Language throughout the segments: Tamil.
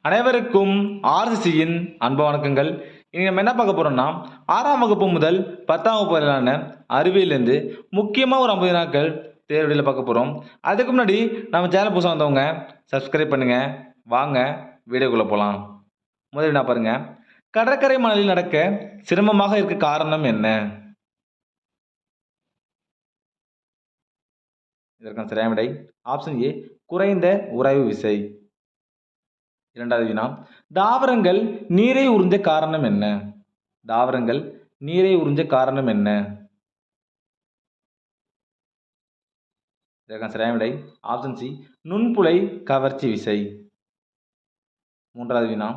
அனைவருக்கும் ஆர்சிசியின் அன்பு வணக்கங்கள். இன்னைக்கு நம்ம என்ன பார்க்க போறோம்னா, 6ஆம் வகுப்பு முதல் 10ஆம் வகுப்பு வரையிலான அறிவியலிருந்து முக்கியமாக ஒரு 50 வினாக்கள் தேர்வுல பார்க்க போறோம். அதுக்கு முன்னாடி நம்ம சேனல் புதுசாக வந்தவங்க சப்ஸ்கிரைப் பண்ணுங்க. வாங்க வீடியோக்குள்ள போலாம். முதல் வினா பாருங்க. கடற்கரை மணலில் நடக்க சிரமமாக இருக்க காரணம் என்ன? இதற்கான சரியான விடை ஆப்ஷன் ஏ, குறைந்த உராய்வு விசை. இரண்டாவது வினா, தாவரங்கள் நீரை உறிஞ்ச காரணம் என்ன? தாவரங்கள் நீரை உறிஞ்ச காரணம் என்ன? இதற்கான சரியான விடை ஆப்ஷன் சி, நுண்புழை கவர்ச்சி விசை. மூன்றாவது வினா,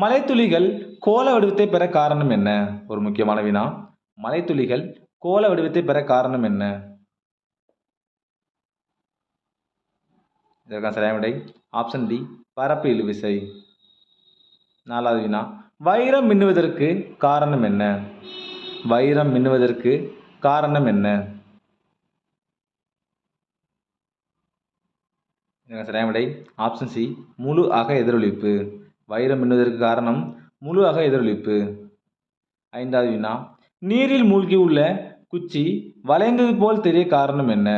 மலைத்துளிகள் கோள வடிவத்தை பெற காரணம் என்ன? ஒரு முக்கியமான வினா. மலைத்துளிகள் கோள வடிவத்தை பெற காரணம் என்ன? இதற்கான சரியான விடை ஆப்ஷன் டி, பரப்பு இழுவிசை. நாலாவது வினா, வைரம் மின்னுவதற்கு காரணம் என்ன? வைரம் மின்னுவதற்கு காரணம் என்ன? இதற்கான சரியான விடை ஆப்ஷன் சி, முழு அக எதிரொலிப்பு. வைரம் மின்னுவதற்கு காரணம் முழு அக எதிரொலிப்பு. ஐந்தாவது வினா, நீரில் மூழ்கியுள்ள குச்சி வளைந்தது போல் தெரிய காரணம் என்ன?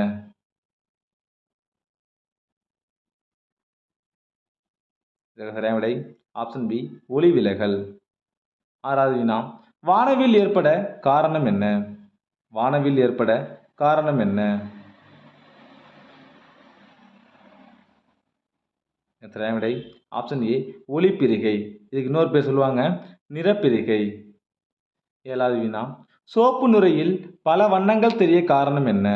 இதற்கு சரியான விடை ஆப்ஷன் பி, ஒளி விலகல். ஆறாவது வினா, வானவில் ஏற்பட காரணம் என்ன? வானவில் ஏற்பட காரணம் என்ன? சரியான விடை ஆப்ஷன் ஏ, ஒளிப்பிரிகை. இதுக்கு இன்னொரு பேர் சொல்லுவாங்க, நிறப்பிரிகை. ஏழாவது வினா, சோப்பு நுரையில் பல வண்ணங்கள் தெரிய காரணம் என்ன?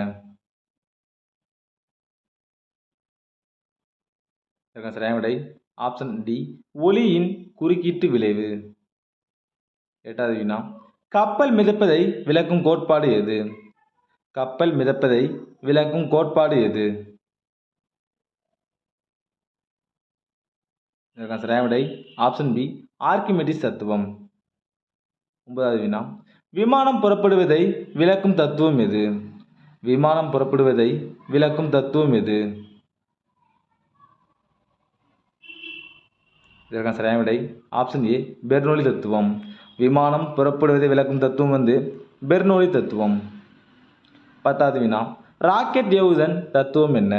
இதற்கு சரியான விடை ஆப்ஷன் டி, ஒளியின் குறுக்கீட்டு விளைவு. எட்டாவது வினா, கப்பல் மிதப்பதை விளக்கும் கோட்பாடு எது? கப்பல் மிதப்பதை விளக்கும் கோட்பாடு எது? இதற்கான சரியான விடை ஆப்ஷன் பி, ஆர்க்கிமெடிஸ் தத்துவம். ஒன்பதாவது வினா, விமானம் புறப்படுவதை விளக்கும் தத்துவம் எது? விமானம் புறப்படுவதை விளக்கும் தத்துவம் எது? இதற்கான சரியான விடை ஆப்ஷன் ஏ, பெர்னோலி தத்துவம். விமானம் புறப்படுவதை விளக்கும் தத்துவம் வந்து பெர்னோலி தத்துவம். பத்தாவது வினா, ராக்கெட் ஏவுதல் தத்துவம் என்ன?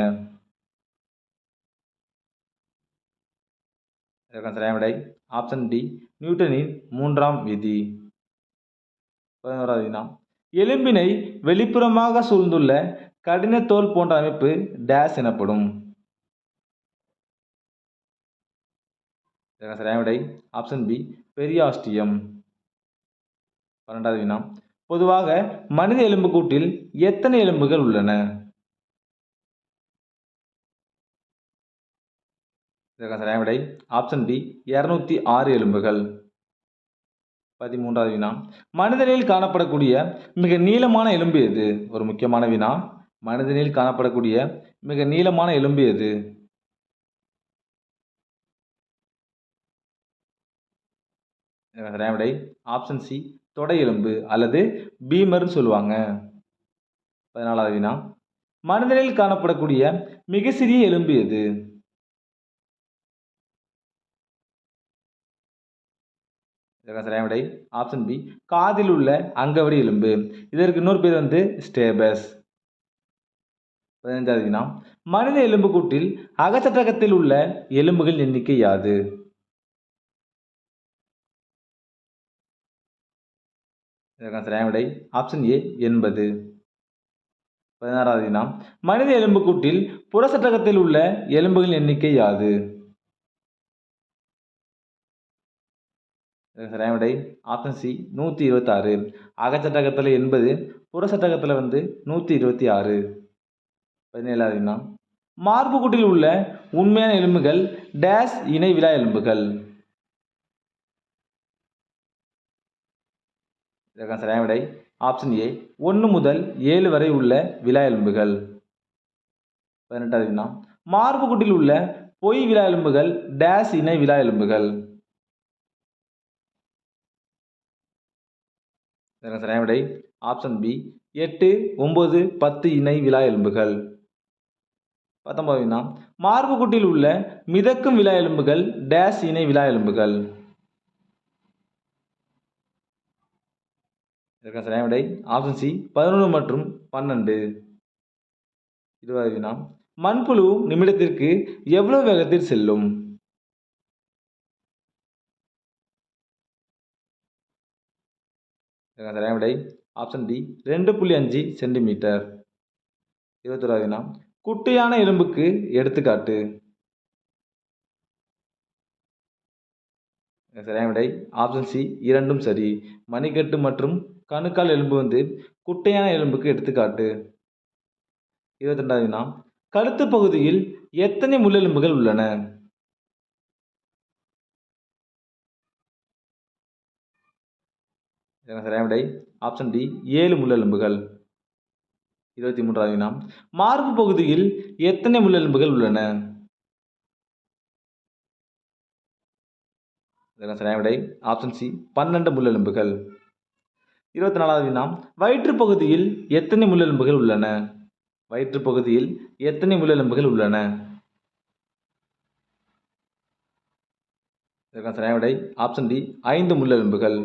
இதற்கான சரியான விடை ஆப்ஷன் டி, நியூட்டனின் 3ஆம் விதி. 11வது வினா, எலும்பினை வெளிப்புறமாக சூழ்ந்துள்ள கடின தோல் போன்ற அமைப்பு டேஸ் எனப்படும். இதற்கான சரியான விடை ஆப்ஷன் பி, பெரியாஸ்டியம். 12வது வினா, பொதுவாக மனித எலும்புக்கூட்டில் எத்தனை எலும்புகள் உள்ளன? இதற்கான சரியான விடை ஆப்ஷன் டி, 206 எலும்புகள். 13வது வினா, மனிதனில் காணப்படக்கூடிய மிக நீளமான எலும்பு எது? ஒரு முக்கியமான வினா. மனிதனில் காணப்படக்கூடிய மிக நீளமான எலும்பு எது? சரியான விடை ஆப்ஷன் சி, தொடை எலும்பு அல்லது பீமர்னு சொல்லுவாங்க. 14வது வினா, மனிதனில் காணப்படக்கூடிய மிக சிறிய எலும்பு எது? இதற்கான சரியான விடை ஆப்ஷன் பி, காதில் உள்ள அங்கவடி எலும்பு. இதற்கு இன்னொரு பேர் வந்து ஸ்டேபஸ். 15வது வினா, மனித எலும்புக்கூட்டில் அகச்சட்டகத்தில் உள்ள எலும்புகள் எண்ணிக்கை யாது? இதற்கான சரியான விடை ஆப்ஷன் ஏ, 80. 16வது வினா, மனித எலும்புக்கூட்டில் புறச்சட்டகத்தில் உள்ள எலும்புகள் எண்ணிக்கை யாது? சரியான விடை ஆப்ஷன் சி, 126. அகச்சட்டகத்தில் 80, புறச்சட்டகத்தில் வந்து 126. 17வது வினா, மார்புக்கூட்டில் உள்ள உண்மையான எலும்புகள் டேஸ் இணை விலா எலும்புகள். இதற்கான சரியான விடை ஆப்ஷன் ஏ, 1 முதல் 7 வரை உள்ள விலா எலும்புகள். 18வது வினா, மார்புக்கூட்டில் உள்ள பொய் விலா எலும்புகள் டேஸ் இணை விலா எலும்புகள். இதற்கான சரியான விடை ஆப்ஷன் பி, 8, 9, 10 இணை விலா எலும்புகள். 19வது வினா மார்புக்கூட்டில் உள்ள மிதக்கும் விலா எலும்புகள் டேஸ் இணை விலா எலும்புகள். இதற்கான சரியான விடை ஆப்ஷன் சி 11 மற்றும் 12. 20வது வினா மண்புழு நிமிடத்திற்கு எவ்வளவு வேகத்தில் செல்லும்? இதற்கான சரியான விடை ஆப்ஷன் டி 2.5 சென்டிமீட்டர். 21வது வினா குட்டையான எலும்புக்கு எடுத்துக்காட்டு. சரியான விடை ஆப்ஷன் சி இரண்டும் சரி. மணிக்கட்டு மற்றும் கணுக்கால் எலும்பு குட்டையான எலும்புக்கு எடுத்துக்காட்டு. 22வது வினா கழுத்து பகுதியில் எத்தனை முள்ளெலும்புகள் உள்ளன? சரியான விடை ஆப்ஷன் டி 7 முள்ளெலும்புகள். 23வது வினா மார்பு பகுதியில் எத்தனை முள்ளெலும்புகள் உள்ளன? சரியான விடை ஆப்ஷன் சி 12 முள்ளெலும்புகள். 24வது வினா வயிற்று பகுதியில் எத்தனை முள்ளெலும்புகள் உள்ளன? வயிற்று பகுதியில் எத்தனை முள்ளெலும்புகள் உள்ளன? சரியான விடை ஆப்ஷன் டி 5 முள்ளெலும்புகள்.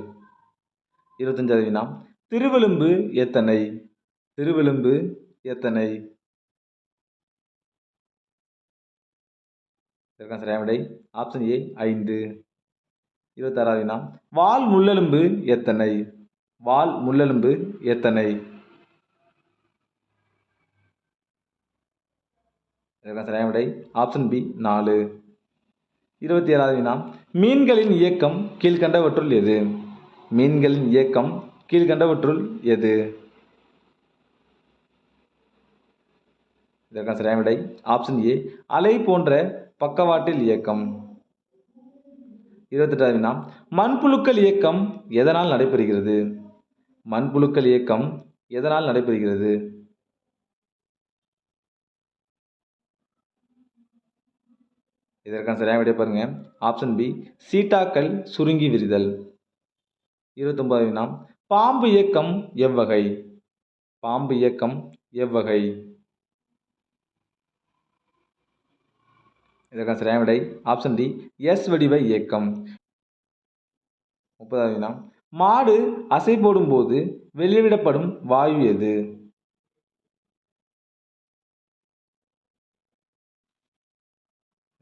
25வது வினா திருவெலும்பு எத்தனை? திருவெலும்பு எத்தனை? சரியான விடை ஆப்ஷன் ஏ 5. 26வது வினா வால் முள்ளெலும்பு எத்தனை? வால் முள்ளெலும்பு எத்தனை? சரியான விடை ஆப்ஷன் பி 4. 27வது வினா மீன்களின் இயக்கம் கீழ்கண்டவற்றுள் எது? மீன்களின் இயக்கம் கீழ்கண்டவற்றுள் எது? இதற்கான சரியான விடை ஆப்ஷன் ஏ அலை போன்ற பக்கவாட்டில் இயக்கம். 28வது வினா மண்புழுக்கள் இயக்கம் எதனால் நடைபெறுகிறது? மண்புழுக்கள் இயக்கம் எதனால் நடைபெறுகிறது? இதற்கான சரியான விடை பாருங்க ஆப்ஷன் பி சீட்டாக்கள் சுருங்கி விரிதல். 29வது வினா பாம்பு இயக்கம் எவ்வகை? பாம்பு இயக்கம் எவ்வகை? இதற்கான சரியான விடை ஆப்ஷன் டி எஸ் வடிவ இயக்கம். 30வது வினா மாடு அசை போடும் போது வெளியிடப்படும் வாயு எது?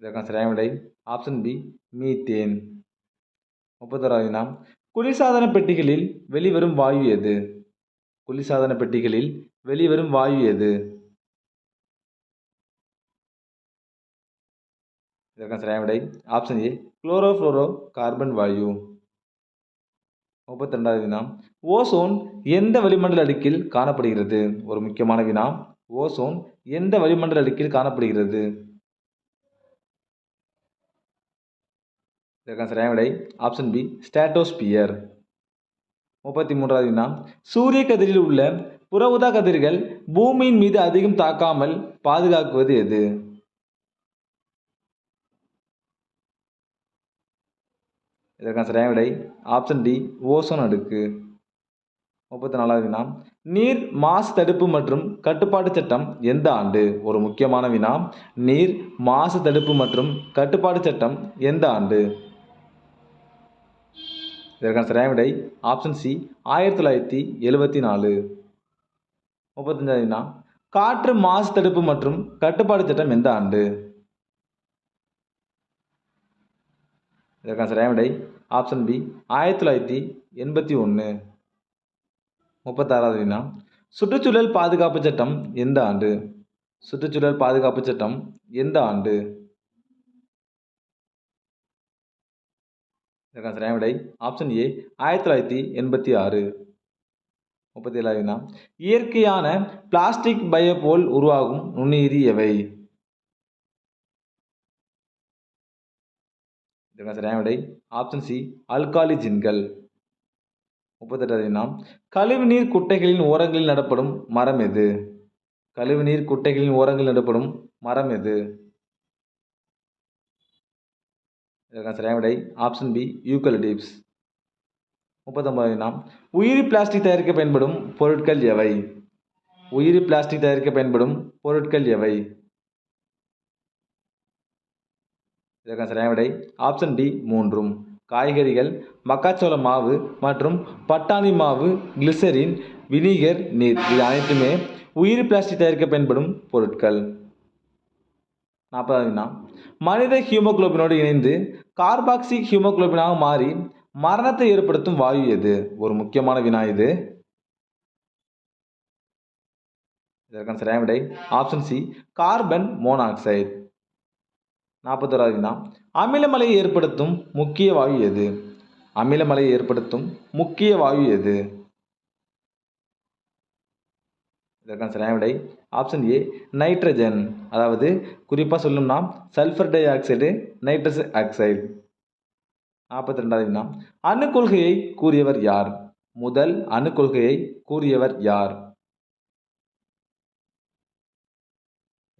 இதற்கான சரியான விடை ஆப்ஷன் பி மீத்தேன். 31வது வினா குளிர்சாதன பெட்டிகளில் வெளிவரும் வாயு எது? குளிர்சாதன பெட்டிகளில் வெளிவரும் வாயு எது? இதற்கான சரியான விடை ஆப்ஷன் ஏ குளோரோஃப்ளோரோ கார்பன் வாயு. 32வது வினா ஓசோன் எந்த வளிமண்டல அடுக்கில் காணப்படுகிறது? ஒரு முக்கியமான வினா ஓசோன் எந்த வளிமண்டல அடுக்கில் காணப்படுகிறது? இதற்கான சரியான விடை ஆப்ஷன் பி ஸ்ட்ராட்டோஸ்பியர். 33வது வினா சூரிய கதிரில் உள்ள புற ஊதா கதிர்கள் பூமியின் மீது அதிகம் தாக்காமல் பாதுகாக்குவது எது? இதற்கான சரியான விடை ஆப்ஷன் டி ஓசோன் அடுக்கு. 34வது வினா நீர் மாசு தடுப்பு மற்றும் கட்டுப்பாட்டு சட்டம் எந்த ஆண்டு? ஒரு முக்கியமான வினா நீர் மாசு தடுப்பு மற்றும் கட்டுப்பாட்டு சட்டம் எந்த ஆண்டு? இதற்கான சரியான விடை ஆப்ஷன் சி 1974. 35வது வினா காற்று மாசு தடுப்பு மற்றும் கட்டுப்பாட்டு சட்டம் எந்த ஆண்டு? இதற்கான சரியான விடை ஆப்ஷன் பி 1981. 36வது வினா சுற்றுச்சூழல் பாதுகாப்பு சட்டம் எந்த ஆண்டு? சுற்றுச்சூழல் பாதுகாப்பு சட்டம் எந்த ஆண்டு? இதற்கான சரியான விடை ஆப்ஷன் ஏ 1986. 37வது வினா இயற்கையான பிளாஸ்டிக் பயோ போல் உருவாகும் நுண்ணுயிரி எவை? இதற்கான சரியான விடை ஆப்ஷன் சி அல்காலிஜின்கள். 38வது வினா கழிவுநீர் குட்டைகளின் ஓரங்களில் நடப்படும் மரம் எது? கழிவுநீர் குட்டைகளின் ஓரங்களில் நடப்படும் மரம் எது? இதற்கான சரியான விடை ஆப்ஷன் பி யூக்கலிப்டஸ். 39வது வினா உயிரி பிளாஸ்டிக் தயாரிக்க பயன்படும் பொருட்கள் எவை? உயிரி பிளாஸ்டிக் தயாரிக்க பயன்படும் பொருட்கள் எவை? இதற்கான சரியான விடை ஆப்ஷன் டி மூன்றும். காய்கறிகள், மக்காச்சோள மாவு மற்றும் பட்டாணி மாவு, கிளிசரின், வினிகர், நீர் இது அனைத்துமே உயிரி பிளாஸ்டிக் தயாரிக்க பயன்படும் பொருட்கள். 40வது வினா, மனித ஹீமோகுளோபினோடு இணைந்து கார்பாக்சி ஹீமோகுளோபினாக மாறி மரணத்தை ஏற்படுத்தும் வாயு எது? ஒரு முக்கியமான வினா இது. இதற்கான சரியான விடை ஆப்ஷன் சி கார்பன் மோனாக்சைடு. 41வது வினா, அமிலமலையை ஏற்படுத்தும் முக்கிய வாயு எது? அமிலமலையை ஏற்படுத்தும் முக்கிய வாயு எது? இதற்கான சரியான விடை ஆப்ஷன் ஏ நைட்ரஜன். அதாவது குறிப்பாக சொல்லணும்னா sulphur dioxide, nitrous oxide. 42வது வினா, அணு கொள்கையை கூறியவர் யார்? முதல் அணு கொள்கையை கூறியவர் யார்?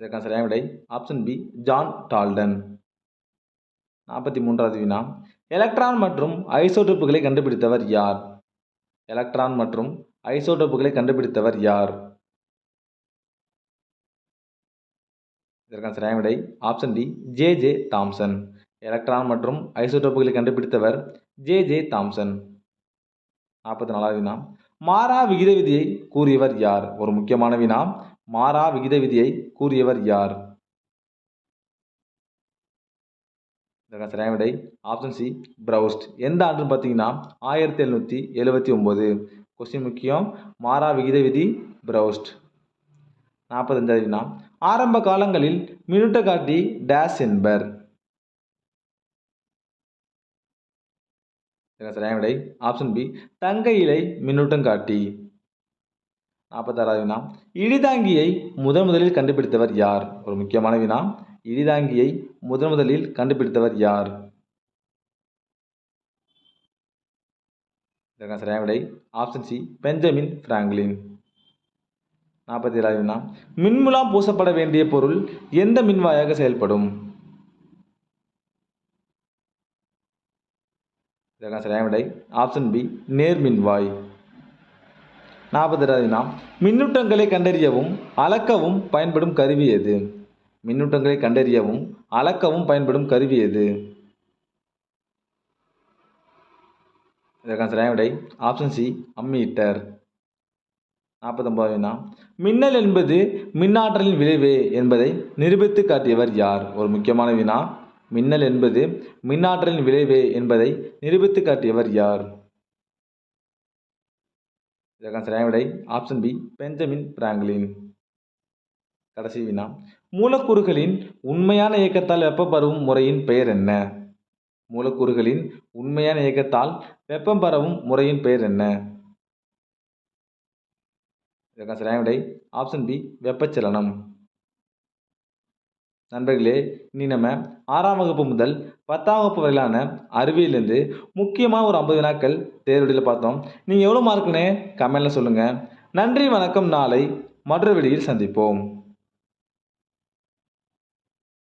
இதற்கான சரியான விடை ஆப்ஷன் பி ஜான் டால்டன். 43வது வினா, எலக்ட்ரான் மற்றும் ஐசோடோப்புகளை கண்டுபிடித்தவர் யார்? எலக்ட்ரான் மற்றும் ஐசோடோப்புகளை கண்டுபிடித்தவர் யார்? இதற்கான சரியான விடை option D J Thomson. Electron மற்றும் ஐசோடோப்புகளை கண்டுபிடித்தவர் ஜே தாம்சன். 44வது வினா, மாறா விகித விதியை கூறியவர் யார்? ஒரு முக்கியமான வினா, மாறா விகித விதியை கூறியவர் யார்? இதற்கான சரியான விடை ஆப்ஷன் சி பிரவுஸ்ட். எந்த ஆண்டுன்னு பார்த்தீங்கன்னா 1779. கொஸ்டின் முக்கியம், மாறா விகித விதி பிரவுஸ்ட். 45வது வினா, ஆரம்ப காலங்களில் மின்னூட்ட காட்டி டேஸ் என்பர். சரியான விடை ஆப்ஷன் பி தங்க இலை மின்னூட்டம் காட்டி. 46வது வினா, இடிதாங்கியை முதலில் கண்டுபிடித்தவர் யார்? ஒரு முக்கியமான வினா, இடிதாங்கியை முதலில் கண்டுபிடித்தவர் யார்? இதற்கான சரியான விடை ஆப்ஷன் சி பெஞ்சமின் பிராங்க்லின். 47வது வினா, மின்முலாம் பூசப்பட வேண்டிய பொருள் எந்த மின்வாயாக செயல்படும்? இதற்கான சரியான விடை ஆப்ஷன் பி நேர்மின்வாய். 42வது வினா, மின்னூட்டங்களை கண்டறியவும் அளக்கவும் பயன்படும் கருவி எது? மின்னூட்டங்களை கண்டறியவும் அளக்கவும் பயன்படும் கருவி எது? இதற்கான சரியான விடை ஆப்ஷன் சி அம்மீட்டர். 49வது வினா, மின்னல் என்பது மின்னாற்றலின் விளைவே என்பதை நிரூபித்து காட்டியவர் யார்? ஒரு முக்கியமான வினா, மின்னல் என்பது மின்னாற்றலின் விளைவே என்பதை நிரூபித்து காட்டியவர் யார்? இதற்கான சரியான விடை ஆப்ஷன் பி பெஞ்சமின் பிராங்க்லின். கடைசி வினா, மூலக்கூறுகளின் உண்மையான இயக்கத்தால் வெப்பம் பரவும் முறையின் பெயர் என்ன? மூலக்கூறுகளின் உண்மையான இயக்கத்தால் வெப்பம் பரவும் முறையின் பெயர் என்ன? இதற்கான சரியான விடை ஆப்ஷன் பி வெப்பச்சலனம். நண்பர்களே, இனி நம்ம 6ஆம் வகுப்பு முதல் 10ஆம் வகுப்பு வரையிலான அறிவியலிருந்து முக்கியமாக ஒரு 50 வினாக்கள் தேர்வெளியில் பார்த்தோம். நீங்கள் எவ்வளோ மார்க்குன்னு கமெண்ட்டில் சொல்லுங்கள். நன்றி, வணக்கம். நாளை மற்றொரு வீடியோவில் சந்திப்போம்.